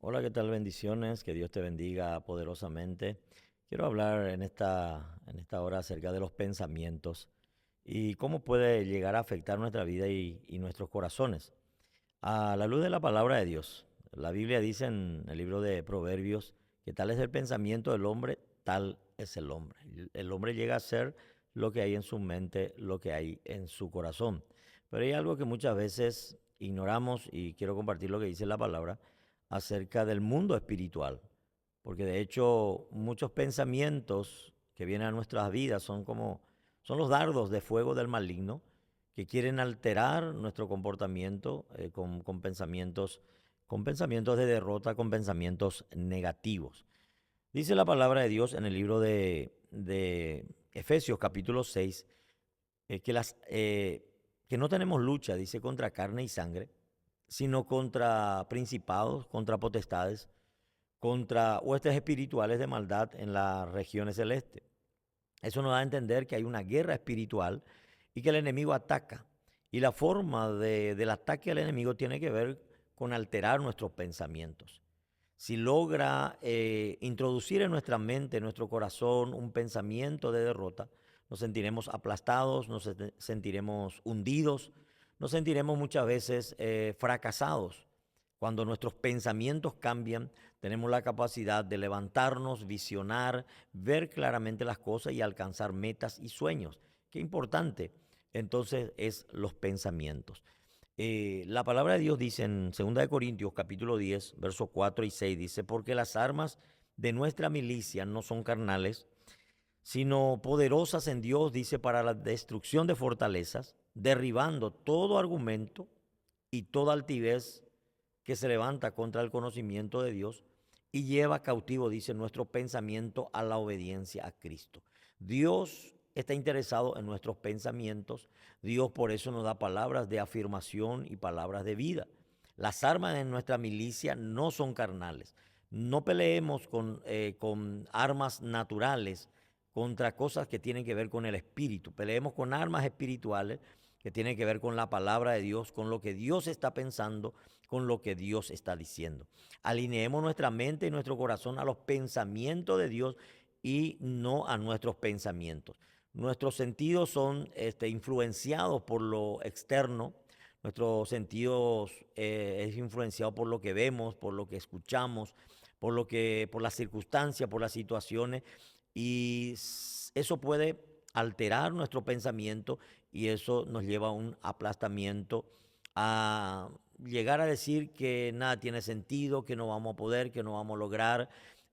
Hola, ¿qué tal? Bendiciones, que Dios te bendiga poderosamente. Quiero hablar en esta hora acerca de los pensamientos y cómo puede llegar a afectar nuestra vida y nuestros corazones. A la luz de la palabra de Dios, la Biblia dice en el libro de Proverbios que tal es el pensamiento del hombre, tal es el hombre. El hombre llega a ser lo que hay en su mente, lo que hay en su corazón. Pero hay algo que muchas veces ignoramos y quiero compartir lo que dice la palabra acerca del mundo espiritual. Porque de hecho muchos pensamientos que vienen a nuestras vidas son los dardos de fuego del maligno que quieren alterar nuestro comportamiento con pensamientos de derrota, con pensamientos negativos. Dice la palabra de Dios en el libro de Efesios capítulo 6 que no tenemos lucha, dice, contra carne y sangre, sino contra principados, contra potestades, contra huestes espirituales de maldad en las regiones celestes. Eso nos da a entender que hay una guerra espiritual y que el enemigo ataca. Y la forma del ataque al enemigo tiene que ver con alterar nuestros pensamientos. Si logra introducir en nuestra mente, en nuestro corazón, un pensamiento de derrota, nos sentiremos aplastados, sentiremos hundidos, nos sentiremos muchas veces fracasados. Cuando nuestros pensamientos cambian, tenemos la capacidad de levantarnos, visionar, ver claramente las cosas y alcanzar metas y sueños. Qué importante entonces es los pensamientos. La palabra de Dios dice en 2 Corintios capítulo 10, versos 4 y 6, dice, porque las armas de nuestra milicia no son carnales, sino poderosas en Dios, dice, para la destrucción de fortalezas, derribando todo argumento y toda altivez que se levanta contra el conocimiento de Dios y lleva cautivo, dice, nuestro pensamiento a la obediencia a Cristo. Dios está interesado en nuestros pensamientos. Dios por eso nos da palabras de afirmación y palabras de vida. Las armas de nuestra milicia no son carnales. No peleemos con armas naturales contra cosas que tienen que ver con el espíritu. Peleemos con armas espirituales que tienen que ver con la palabra de Dios, con lo que Dios está pensando, con lo que Dios está diciendo. Alineemos nuestra mente y nuestro corazón a los pensamientos de Dios y no a nuestros pensamientos. Nuestros sentidos son influenciados por lo externo. Nuestros sentidos es influenciado por lo que vemos, por lo que escuchamos, por las circunstancias, por las situaciones. Y eso puede alterar nuestro pensamiento y eso nos lleva a un aplastamiento, a llegar a decir que nada tiene sentido, que no vamos a poder, que no vamos a lograr.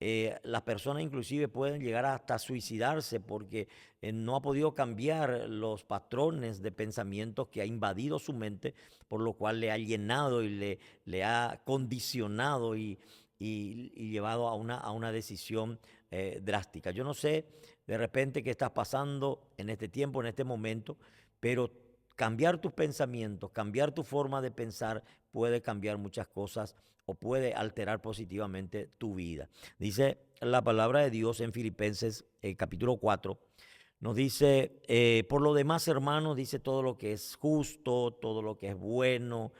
Las personas inclusive pueden llegar hasta suicidarse porque no ha podido cambiar los patrones de pensamientos que ha invadido su mente, por lo cual le ha llenado y le ha condicionado y llevado a una decisión drástica. Yo no sé de repente qué estás pasando en este tiempo, en este momento, pero cambiar tus pensamientos, cambiar tu forma de pensar puede cambiar muchas cosas o puede alterar positivamente tu vida. Dice la palabra de Dios en Filipenses capítulo 4, nos dice, por lo demás, hermanos, dice todo lo que es justo, todo lo que es bueno,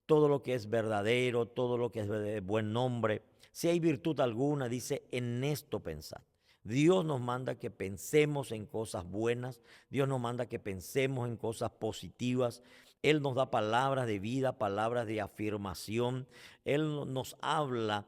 todo lo que es verdadero, todo lo que es de buen nombre. Si hay virtud alguna, dice, en esto pensad. Dios nos manda que pensemos en cosas buenas, Dios nos manda que pensemos en cosas positivas. Él nos da palabras de vida, palabras de afirmación. Él nos habla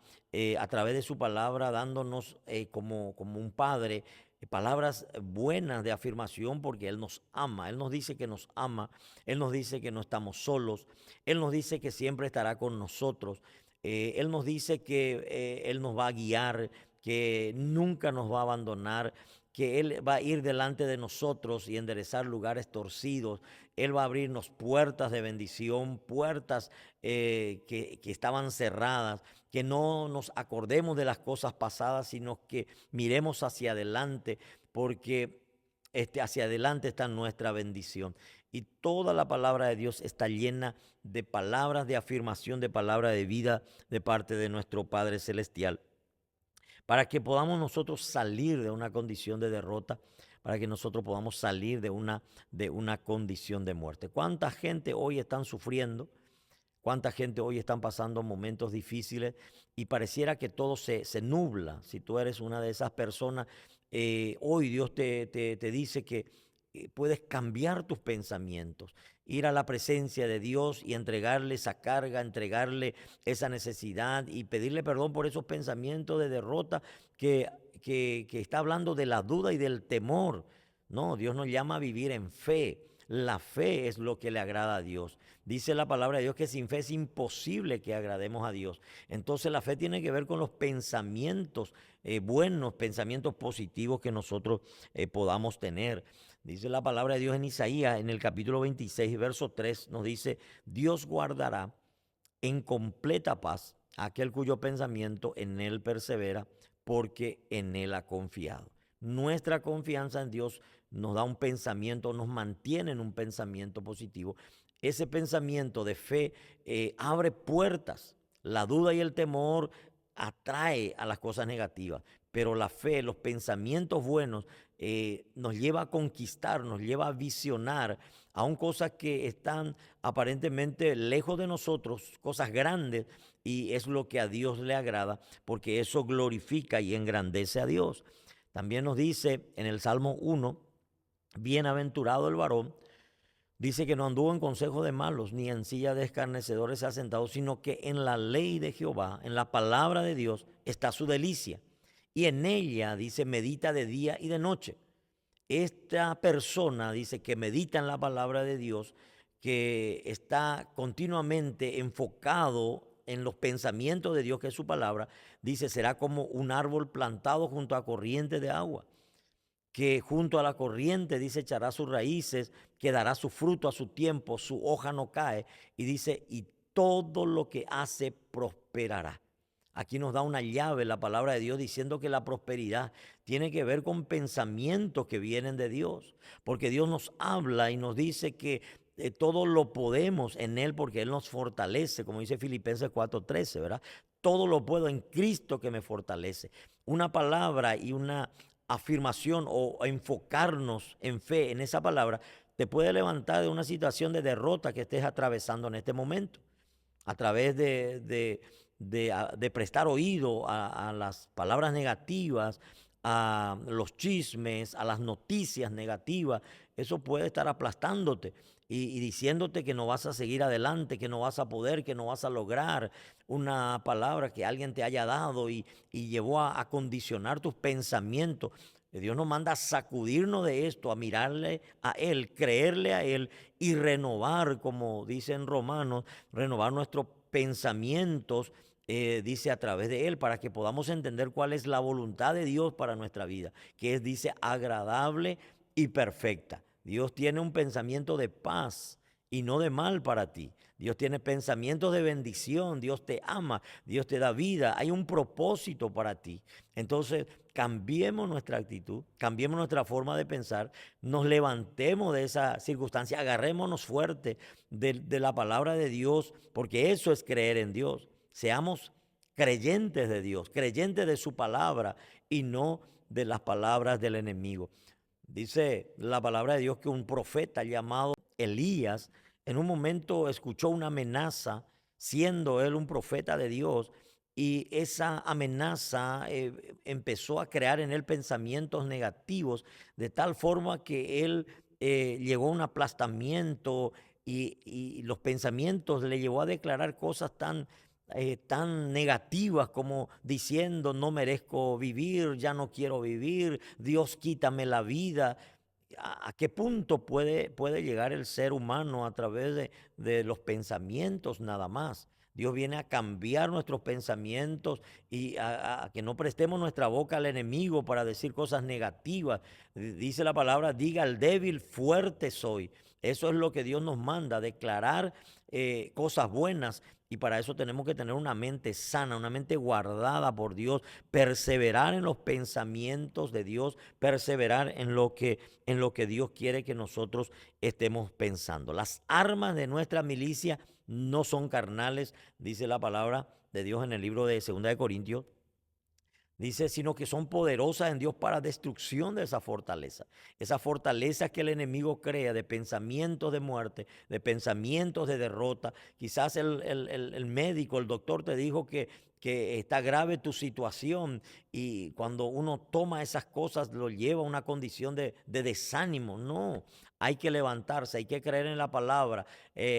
a través de su palabra, dándonos como un padre palabras buenas de afirmación porque Él nos ama. Él nos dice que nos ama. Él nos dice que no estamos solos. Él nos dice que siempre estará con nosotros. Él nos dice que Él nos va a guiar, que nunca nos va a abandonar, que Él va a ir delante de nosotros y enderezar lugares torcidos. Él va a abrirnos puertas de bendición, puertas que estaban cerradas, que no nos acordemos de las cosas pasadas, sino que miremos hacia adelante, porque hacia adelante está nuestra bendición. Y toda la palabra de Dios está llena de palabras de afirmación, de palabra de vida de parte de nuestro Padre Celestial, para que podamos nosotros salir de una condición de derrota, para que nosotros podamos salir de una condición de muerte. ¿Cuánta gente hoy están sufriendo? Cuánta gente hoy están pasando momentos difíciles y pareciera que todo se nubla. Si tú eres una de esas personas, hoy Dios te dice que puedes cambiar tus pensamientos, ir a la presencia de Dios y entregarle esa carga, entregarle esa necesidad y pedirle perdón por esos pensamientos de derrota que, que está hablando de la duda y del temor. No, Dios nos llama a vivir en fe. La fe es lo que le agrada a Dios. Dice la palabra de Dios que sin fe es imposible que agrademos a Dios. Entonces la fe tiene que ver con los pensamientos buenos, pensamientos positivos que nosotros podamos tener. Dice la palabra de Dios en Isaías, en el capítulo 26, verso 3, nos dice, Dios guardará en completa paz a aquel cuyo pensamiento en él persevera, porque en él ha confiado. Nuestra confianza en Dios nos da un pensamiento, nos mantiene en un pensamiento positivo. Ese pensamiento de fe abre puertas. La duda y el temor atrae a las cosas negativas, pero la fe, los pensamientos buenos nos lleva a conquistar, nos lleva a visionar aún cosas que están aparentemente lejos de nosotros, cosas grandes, y es lo que a Dios le agrada, porque eso glorifica y engrandece a Dios. También nos dice en el Salmo 1, bienaventurado el varón, dice que no anduvo en consejo de malos, ni en silla de escarnecedores se ha sentado, sino que en la ley de Jehová, en la palabra de Dios, está su delicia. Y en ella, dice, medita de día y de noche. Esta persona, dice, que medita en la palabra de Dios, que está continuamente enfocado en los pensamientos de Dios, que es su palabra, dice, será como un árbol plantado junto a corriente de agua, que junto a la corriente, dice, echará sus raíces, que dará su fruto a su tiempo, su hoja no cae, y dice, y todo lo que hace prosperará. Aquí nos da una llave la palabra de Dios diciendo que la prosperidad tiene que ver con pensamientos que vienen de Dios, porque Dios nos habla y nos dice que todo lo podemos en Él porque Él nos fortalece, como dice Filipenses 4:13, ¿verdad? Todo lo puedo en Cristo que me fortalece. Una palabra y una afirmación o enfocarnos en fe en esa palabra te puede levantar de una situación de derrota que estés atravesando en este momento a través de prestar oído a las palabras negativas, a los chismes, a las noticias negativas. Eso puede estar aplastándote y diciéndote que no vas a seguir adelante, que no vas a poder, que no vas a lograr una palabra que alguien te haya dado y llevó a condicionar tus pensamientos. Dios nos manda a sacudirnos de esto, a mirarle a Él, creerle a Él y renovar, como dice en Romanos, renovar nuestros pensamientos, dice, a través de Él, para que podamos entender cuál es la voluntad de Dios para nuestra vida, que es, dice, agradable y perfecta. Dios tiene un pensamiento de paz y no de mal para ti. Dios tiene pensamientos de bendición, Dios te ama, Dios te da vida, hay un propósito para ti. Entonces, cambiemos nuestra actitud, cambiemos nuestra forma de pensar, nos levantemos de esa circunstancia, agarrémonos fuerte de la palabra de Dios, porque eso es creer en Dios. Seamos creyentes de Dios, creyentes de su palabra y no de las palabras del enemigo. Dice la palabra de Dios que un profeta llamado Elías en un momento escuchó una amenaza, siendo él un profeta de Dios, y esa amenaza empezó a crear en él pensamientos negativos, de tal forma que él llegó a un aplastamiento y los pensamientos le llevó a declarar cosas tan negativas como diciendo no merezco vivir, ya no quiero vivir, Dios quítame la vida. ¿A qué punto puede llegar el ser humano a través de los pensamientos nada más? Dios viene a cambiar nuestros pensamientos y a que no prestemos nuestra boca al enemigo para decir cosas negativas. Dice la palabra, diga al débil, fuerte soy. Eso es lo que Dios nos manda, declarar cosas buenas. Y para eso tenemos que tener una mente sana, una mente guardada por Dios, perseverar en los pensamientos de Dios, perseverar en lo que Dios quiere que nosotros estemos pensando. Las armas de nuestra milicia no son carnales, dice la palabra de Dios en el libro de 2 de Corintios. Dice, sino que son poderosas en Dios para destrucción de esa fortaleza. Esa fortaleza que el enemigo crea de pensamientos de muerte, de pensamientos de derrota. Quizás el médico, el doctor te dijo que está grave tu situación, y cuando uno toma esas cosas lo lleva a una condición de desánimo. No, hay que levantarse, hay que creer en la palabra.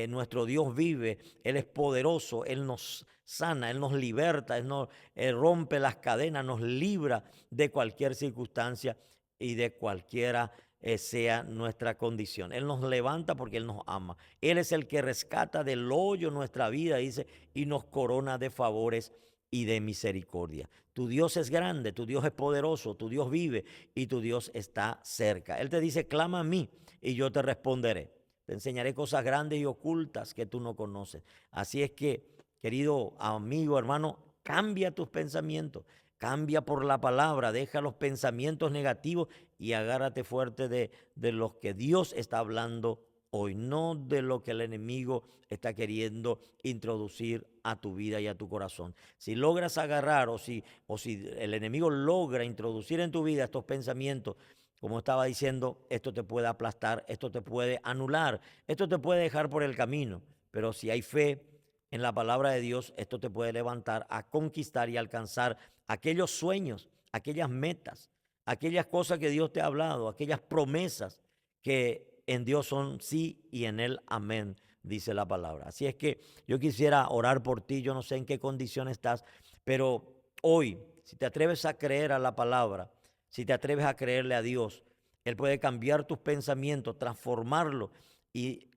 Nuestro Dios vive, Él es poderoso, Él nos sana, Él nos liberta, Él rompe las cadenas, nos libra de cualquier circunstancia y de cualquiera sea nuestra condición. Él nos levanta porque Él nos ama. Él es el que rescata del hoyo nuestra vida, dice, y nos corona de favores y de misericordia. Tu Dios es grande, tu Dios es poderoso, tu Dios vive y tu Dios está cerca. Él te dice, clama a mí y yo te responderé. Te enseñaré cosas grandes y ocultas que tú no conoces. Así es que, querido amigo, hermano, cambia tus pensamientos, cambia por la palabra, deja los pensamientos negativos y agárrate fuerte de los que Dios está hablando hoy, no de lo que el enemigo está queriendo introducir a tu vida y a tu corazón. Si logras agarrar o si el enemigo logra introducir en tu vida estos pensamientos, como estaba diciendo, esto te puede aplastar, esto te puede anular, esto te puede dejar por el camino. Pero si hay fe en la palabra de Dios, esto te puede levantar a conquistar y alcanzar aquellos sueños, aquellas metas, aquellas cosas que Dios te ha hablado, aquellas promesas que en Dios son sí y en Él amén, dice la palabra. Así es que yo quisiera orar por ti, yo no sé en qué condición estás, pero hoy, si te atreves a creer a la palabra, si te atreves a creerle a Dios, Él puede cambiar tus pensamientos, transformarlos y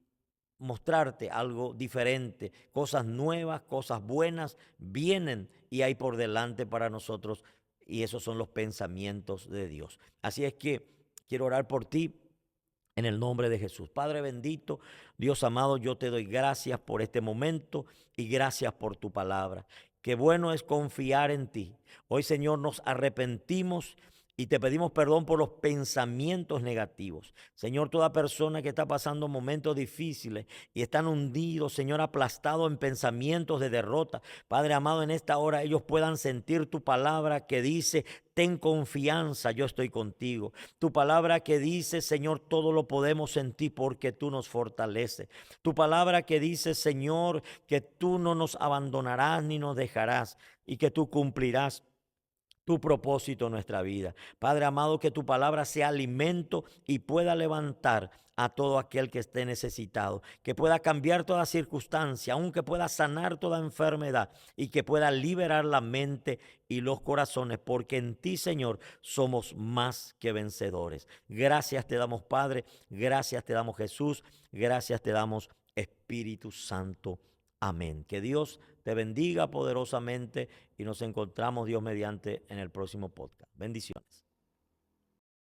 mostrarte algo diferente. Cosas nuevas, cosas buenas vienen y hay por delante para nosotros, y esos son los pensamientos de Dios. Así es que quiero orar por ti en el nombre de Jesús. Padre bendito, Dios amado, yo te doy gracias por este momento y gracias por tu palabra. Qué bueno es confiar en ti. Hoy, Señor, nos arrepentimos y te pedimos perdón por los pensamientos negativos. Señor, toda persona que está pasando momentos difíciles y están hundidos, Señor, aplastados en pensamientos de derrota, Padre amado, en esta hora ellos puedan sentir tu palabra que dice, ten confianza, yo estoy contigo. Tu palabra que dice, Señor, todo lo podemos en ti porque tú nos fortaleces. Tu palabra que dice, Señor, que tú no nos abandonarás ni nos dejarás y que tú cumplirás tu propósito en nuestra vida. Padre amado, que tu palabra sea alimento y pueda levantar a todo aquel que esté necesitado, que pueda cambiar toda circunstancia, aunque pueda sanar toda enfermedad y que pueda liberar la mente y los corazones, porque en ti, Señor, somos más que vencedores. Gracias te damos, Padre, gracias te damos, Jesús, gracias te damos, Espíritu Santo. Amén. Que Dios te bendiga poderosamente y nos encontramos, Dios mediante, en el próximo podcast. Bendiciones.